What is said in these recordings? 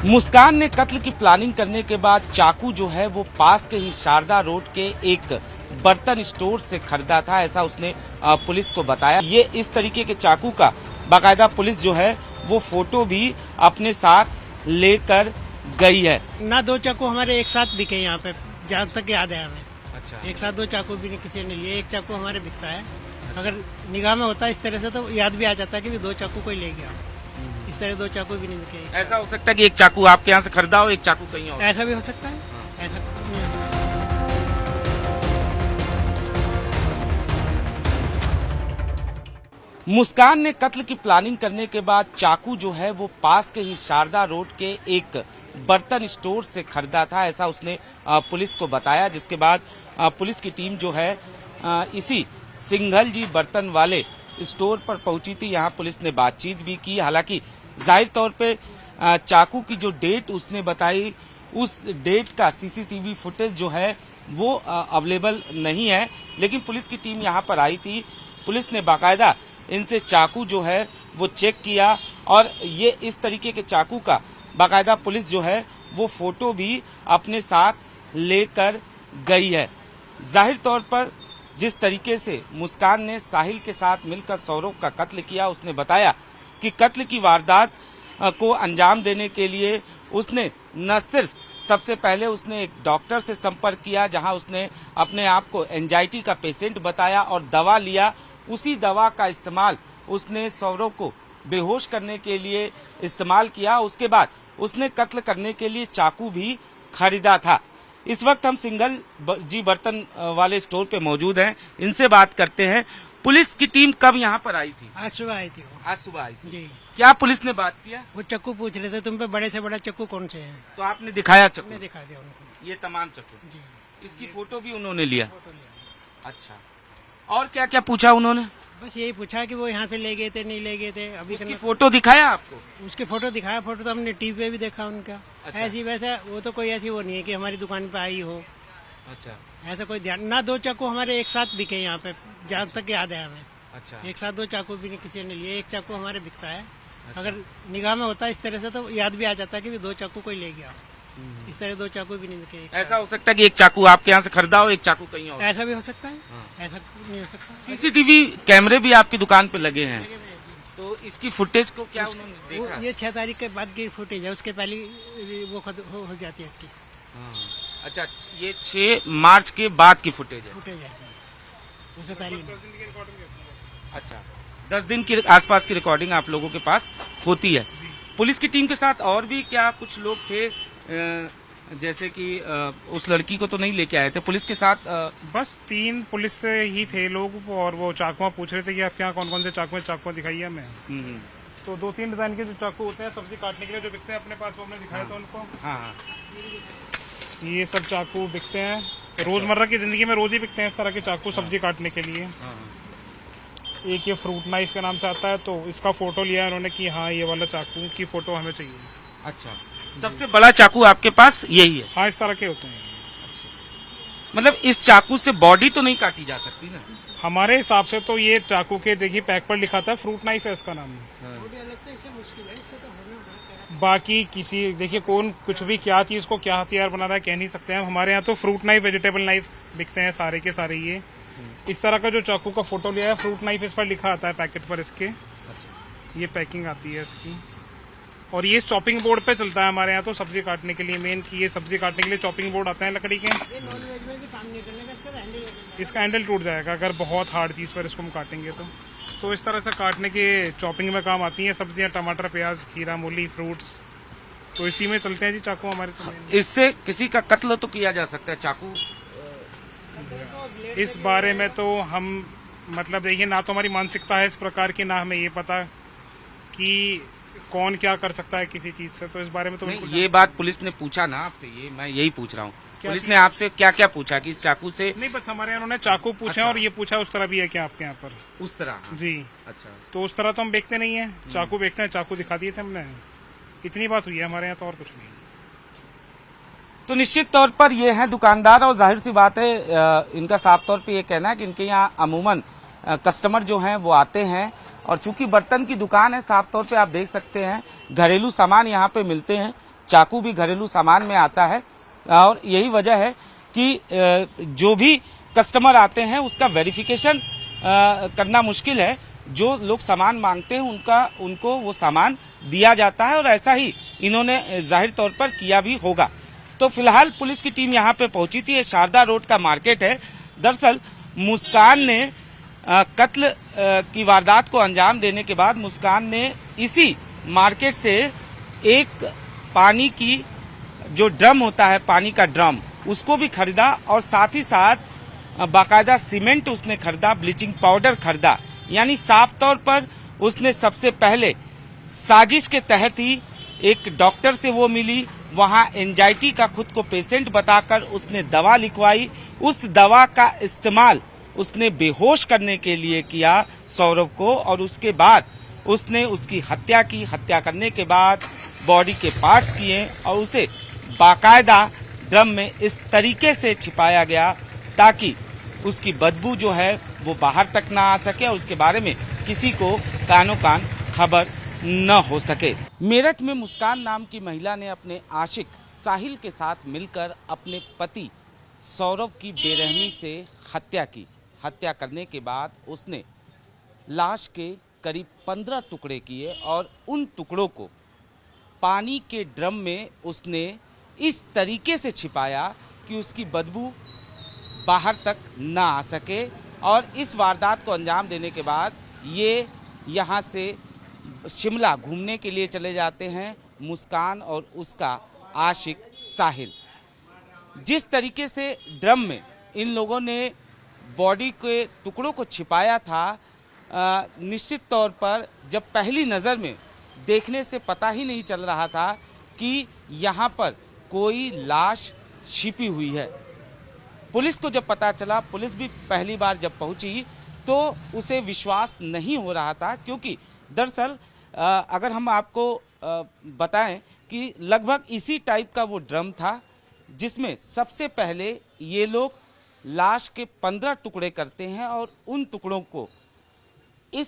मुस्कान ने कत्ल की प्लानिंग करने के बाद चाकू जो है वो पास के ही शारदा रोड के एक बर्तन स्टोर से खरीदा था, ऐसा उसने पुलिस को बताया। ये इस तरीके के चाकू का बाकायदा पुलिस जो है वो फोटो भी अपने साथ लेकर गई है। ना दो चाकू हमारे एक साथ बिके यहाँ पे, जहाँ तक याद है हमें। अच्छा। एक साथ दो चाकू भी किसी ने लिए, एक चाकू हमारे बिकता है। अगर निगाह में होता इस तरह से तो याद भी आ जाता है कि दो चाकू कोई ले गया। इस तरह दो चाकू भी नहीं बिके। ऐसा हो सकता है कि एक चाकू आपके यहाँ से खरीदा हो, एक चाकू कहीं और। ऐसा भी हो सकता है। ऐसा नहीं हो सकता। मुस्कान ने कत्ल की प्लानिंग करने के बाद चाकू जो है वो पास के ही शारदा रोड के एक बर्तन स्टोर से खरीदा था, ऐसा उसने पुलिस को बताया। जिसके बाद पुलिस की टीम जो है इसी सिंघल जी बर्तन वाले स्टोर पर पहुंची थी। यहाँ पुलिस ने बातचीत भी की। हालांकि जाहिर तौर पे चाकू की जो डेट उसने बताई, उस डेट का सीसीटीवी फुटेज जो है वो अवेलेबल नहीं है, लेकिन पुलिस की टीम यहाँ पर आई थी। पुलिस ने बाकायदा इनसे चाकू जो है वो चेक किया और ये इस तरीके के चाकू का बाकायदा पुलिस जो है वो फोटो भी अपने साथ लेकर गई है। जाहिर तौर पर जिस तरीके से मुस्कान ने साहिल के साथ मिलकर सौरभ का कत्ल किया, उसने बताया कि कत्ल की वारदात को अंजाम देने के लिए उसने न सिर्फ सबसे पहले उसने एक डॉक्टर से संपर्क किया, जहां उसने अपने आप को एंजाइटी का पेशेंट बताया और दवा लिया। उसी दवा का इस्तेमाल उसने सौरभ को बेहोश करने के लिए इस्तेमाल किया। उसके बाद उसने कत्ल करने के लिए चाकू भी खरीदा था। इस वक्त हम सिंघल जी बर्तन वाले स्टोर पे मौजूद हैं, इनसे बात करते हैं। पुलिस की टीम कब यहाँ पर आई थी? आज सुबह आई थी वो। आज सुबह आई थी जी। क्या पुलिस ने बात किया? वो चाकू पूछ रहे थे, तुम पे बड़े से बड़ा चाकू कौन से हैं? तो आपने दिखाया चाकू? हमने दिखा दिया उनको। ये तमाम चाकू? जी। इसकी फोटो भी उन्होंने लिया? फोटो लिया। अच्छा, और क्या क्या पूछा उन्होंने? बस यही पूछा कि वो यहाँ से ले गए थे, नहीं ले गए थे। अभी उसकी फोटो दिखाया आपको? उसके फोटो दिखाया। फोटो तो हमने टीवी पे भी देखा उनका। अच्छा। ऐसी वैसा वो तो कोई ऐसी वो नहीं है कि हमारी दुकान पे आई हो। अच्छा ऐसा कोई ध्यान ना। दो चाकू हमारे एक साथ बिके यहाँ पे, जहाँ तक याद है हमें। अच्छा। एक साथ दो चाकू भी किसी ने लिए, एक चाकू हमारे बिकता है। अगर निगाह में होता इस तरह से तो याद भी आ जाता है कि दो चाकू कोई ले गया। इस तरह दो चाकू भी नहीं बिके। ऐसा हो सकता है कि एक चाकू आपके यहाँ से खरीदा हो, एक चाकू कहीं और। ऐसा भी हो सकता है। ऐसा नहीं हो सकता। सीसीटीवी कैमरे भी आपकी दुकान पे लगे हैं, तो इसकी फुटेज को क्या उन्होंने देखा? ये 6 तारीख के बाद की फुटेज है, उसके पहले वो हो जाती है इसकी अच्छा, ये 6 मार्च के बाद की फुटेज है। फुटेज है इसमें, उससे पहले नहीं। अच्छा, 10 दिन की आसपास की रिकॉर्डिंग आप लोगों के पास होती है। पुलिस की टीम के साथ और भी क्या कुछ लोग थे, जैसे कि उस लड़की को तो नहीं लेके आए थे पुलिस के साथ? बस 3 पुलिस से ही थे लोग, और वो चाकुआ पूछ रहे थे कि आपके यहाँ कौन कौन से चाकुआ दिखाइए हमें। तो 2-3 डिजाइन के जो चाकू होते हैं सब्जी काटने के लिए जो बिकते हैं अपने पास, वो हमने दिखाए थे उनको। हाँ, ये सब चाकू बिकते हैं, रोजमर्रा की जिंदगी में रोज ही बिकते हैं इस तरह के चाकू सब्जी काटने के लिए। एक ये फ्रूट नाइफ के नाम से आता है, तो इसका फोटो लिया है उन्होंने कि हाँ ये वाला चाकू की फोटो हमें चाहिए। अच्छा, सबसे बड़ा चाकू आपके पास यही है? हाँ, इस तरह के होते हैं। मतलब इस चाकू से बॉडी तो नहीं काटी जा सकती ना? हमारे हिसाब से तो ये चाकू के देखिए पैक पर लिखा था फ्रूट नाइफ है इसका नाम। बाकी किसी देखिए कौन कुछ भी क्या चीज को क्या हथियार बना रहा है कह नहीं सकते हैं। हमारे यहाँ तो फ्रूट नाइफ, वेजिटेबल नाइफ बिकते हैं सारे के सारे। ये इस तरह का जो चाकू का फोटो लिया है, फ्रूट नाइफ इस पर लिखा आता है पैकेट पर इसके। ये पैकिंग आती है इसकी, और ये चॉपिंग बोर्ड पे चलता है हमारे यहाँ तो सब्जी काटने के लिए। मेन की ये सब्जी काटने के लिए चॉपिंग बोर्ड आते हैं लकड़ी के। इसका हैंडल टूट जाएगा अगर बहुत हार्ड चीज पर इसको हम काटेंगे तो इस तरह से काटने के चॉपिंग में काम आती हैं सब्जियां, टमाटर, प्याज, खीरा, मूली, फ्रूट्स। तो इसी में चलते हैं जी चाकू हमारे तो। इससे किसी का कत्ल तो किया जा सकता है चाकू? इस बारे में तो हम मतलब देखिए, ना तो हमारी मानसिकता है इस प्रकार की, ना हमें ये पता कि कौन क्या कर सकता है किसी चीज से। तो इस बारे में तो ये बात पुलिस ने पूछा ना आपसे? ये मैं यही पूछ रहा हूँ, पुलिस ने आपसे क्या क्या पूछा कि इस चाकू से? नहीं, बस हमारे यहाँ उन्होंने चाकू पूछा। अच्छा। और ये पूछा उस तरह भी है क्या आपके यहाँ पर? उस तरह? हाँ। जी। अच्छा, तो उस तरह तो हम बेचते नहीं है, चाकू बेचते हैं। चाकू दिखा दिए थे हमने, इतनी बात हुई है हमारे यहाँ, तो और कुछ नहीं। तो निश्चित तौर पर ये हैं दुकानदार, और जाहिर सी बात है इनका साफ तौर पे ये कहना है कि इनके यहाँ अमूमन कस्टमर जो हैं वो आते हैं, और चूंकि बर्तन की दुकान है, साफ तौर पे आप देख सकते हैं घरेलू सामान यहाँ पे मिलते हैं, चाकू भी घरेलू सामान में आता है और यही वजह है कि जो भी कस्टमर आते हैं उसका वेरिफिकेशन करना मुश्किल है। जो लोग सामान मांगते हैं उनको वो सामान दिया जाता है और ऐसा ही इन्होंने जाहिर तौर पर किया भी होगा। तो फिलहाल पुलिस की टीम यहाँ पे पहुंची थी। ये शारदा रोड का मार्केट है। दरअसल मुस्कान ने कत्ल की वारदात को अंजाम देने के बाद मुस्कान ने इसी मार्केट से एक पानी की जो ड्रम होता है, पानी का ड्रम, उसको भी खरीदा और साथ ही साथ बाकायदा सीमेंट उसने खरीदा, ब्लीचिंग पाउडर खरीदा। यानी साफ तौर पर उसने सबसे पहले साजिश के तहत ही एक डॉक्टर से वो मिली, वहां एंजाइटी का खुद को पेशेंट बताकर उसने दवा लिखवाई। उस दवा का इस्तेमाल उसने बेहोश करने के लिए किया सौरव को और उसके बाद उसने उसकी हत्या की। हत्या करने के बाद बॉडी के पार्ट्स किए और उसे बाकायदा ड्रम में इस तरीके से छिपाया गया ताकि उसकी बदबू जो है वो बाहर तक ना आ सके और उसके बारे में किसी को कानो कान खबर न हो सके। मेरठ में मुस्कान नाम की महिला ने अपने आशिक साहिल के साथ मिलकर अपने पति सौरभ की बेरहमी से हत्या की। हत्या करने के बाद उसने लाश के करीब 15 टुकड़े किए और उन टुकड़ों को पानी के ड्रम में उसने इस तरीके से छिपाया कि उसकी बदबू बाहर तक ना आ सके। और इस वारदात को अंजाम देने के बाद ये यहाँ से शिमला घूमने के लिए चले जाते हैं मुस्कान और उसका आशिक साहिल। जिस तरीके से ड्रम में इन लोगों ने बॉडी के टुकड़ों को छिपाया था, निश्चित तौर पर जब पहली नज़र में देखने से पता ही नहीं चल रहा था कि यहाँ पर कोई लाश छिपी हुई है। पुलिस को जब पता चला, पुलिस भी पहली बार जब पहुंची तो उसे विश्वास नहीं हो रहा था, क्योंकि दरअसल अगर हम आपको बताएं कि लगभग इसी टाइप का वो ड्रम था जिसमें सबसे पहले ये लोग लाश के 15 टुकड़े करते हैं और उन टुकड़ों को इस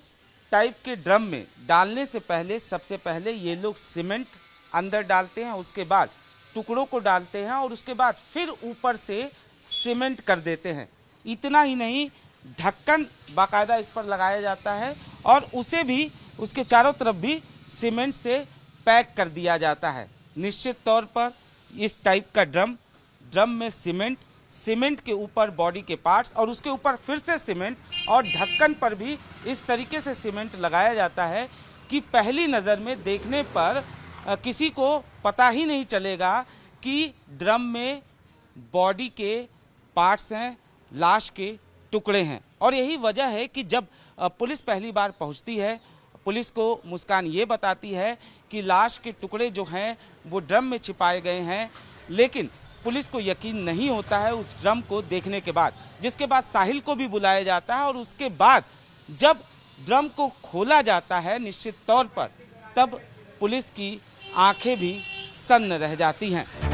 टाइप के ड्रम में डालने से पहले सबसे पहले ये लोग सीमेंट अंदर डालते हैं, उसके बाद टुकड़ों को डालते हैं और उसके बाद फिर ऊपर से सीमेंट कर देते हैं। इतना ही नहीं, ढक्कन बाकायदा इस पर लगाया जाता है और उसे भी उसके चारों तरफ भी सीमेंट से पैक कर दिया जाता है। निश्चित तौर पर इस टाइप का ड्रम में सीमेंट के ऊपर बॉडी के पार्ट्स और उसके ऊपर फिर से सीमेंट और ढक्कन पर भी इस तरीके से सीमेंट लगाया जाता है कि पहली नज़र में देखने पर किसी को पता ही नहीं चलेगा कि ड्रम में बॉडी के पार्ट्स हैं, लाश के टुकड़े हैं। और यही वजह है कि जब पुलिस पहली बार पहुंचती है, पुलिस को मुस्कान ये बताती है कि लाश के टुकड़े जो हैं वो ड्रम में छिपाए गए हैं, लेकिन पुलिस को यकीन नहीं होता है उस ड्रम को देखने के बाद, जिसके बाद साहिल को भी बुलाया जाता है और उसके बाद जब ड्रम को खोला जाता है निश्चित तौर पर तब पुलिस की आंखें भी सन्न रह जाती हैं।